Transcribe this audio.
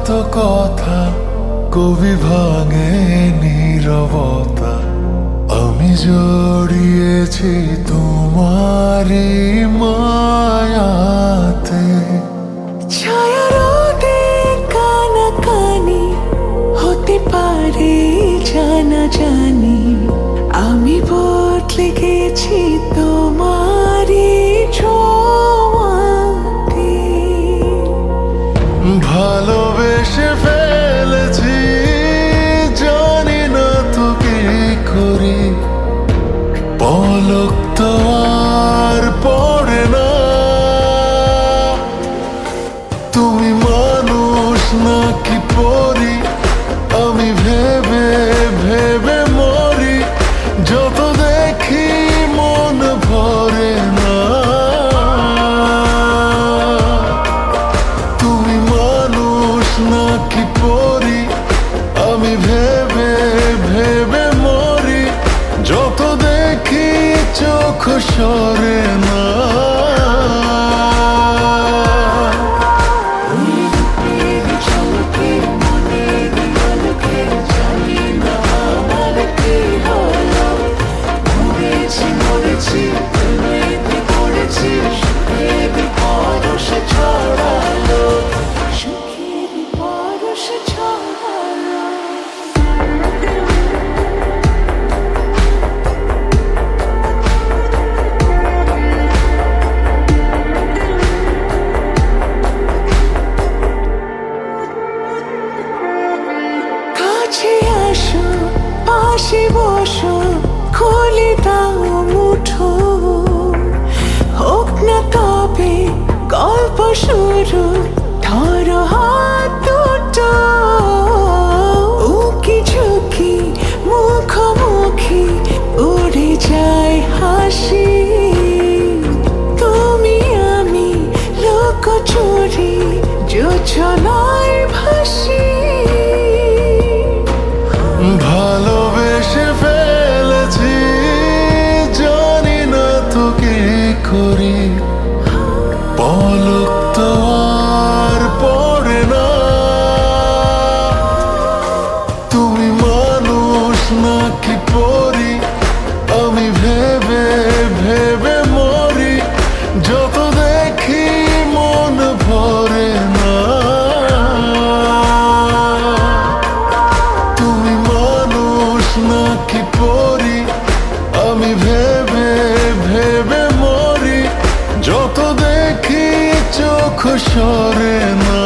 তো কথা কবি ভাঙে নীরবতা। আমি জড়িয়েছি তোমারই মায়াতে। ছায়া রোদে কানাকানি হতে পারে জানা জানি, আমি বদলে গেছি তোমারই ছোঁয়াতে। ভালোবেসে ফেলেছি, জানি না তো কি করি। পলক তো আর পড়ে না। তুমি মানুষ নাকি পরি, আমি ভেবে ভেবে মরি। যত দেখি মন ভরে না। তুমি মানুষ নাকি পরি, আমি ভেবে ভেবে মরি। যত দেখি চোখ সরে না। কাছে আসো, পাশে বসো, খুলে দাও মুঠো। হোক না তবে গল্প শুরু, ধরো হাত দুটো। উকি ঝুঁকি মুখোমুখি উড়ে যায় হাসি। তুমি আমি লুকোচুরি যোছনায় ভাসি। ভালোবেসে ফেলেছি, জানি না তো কি করি। পলক তো আর পড়ে না। তুমি মানুষ নাকি পরি, আমি ভেবে ভেবে মরি। যত দেখি মন ভরে না। তুমি মানুষ নাকি পরি, আমি ভেবে ভেবে মরি। যত দেখি চোখ সরে না।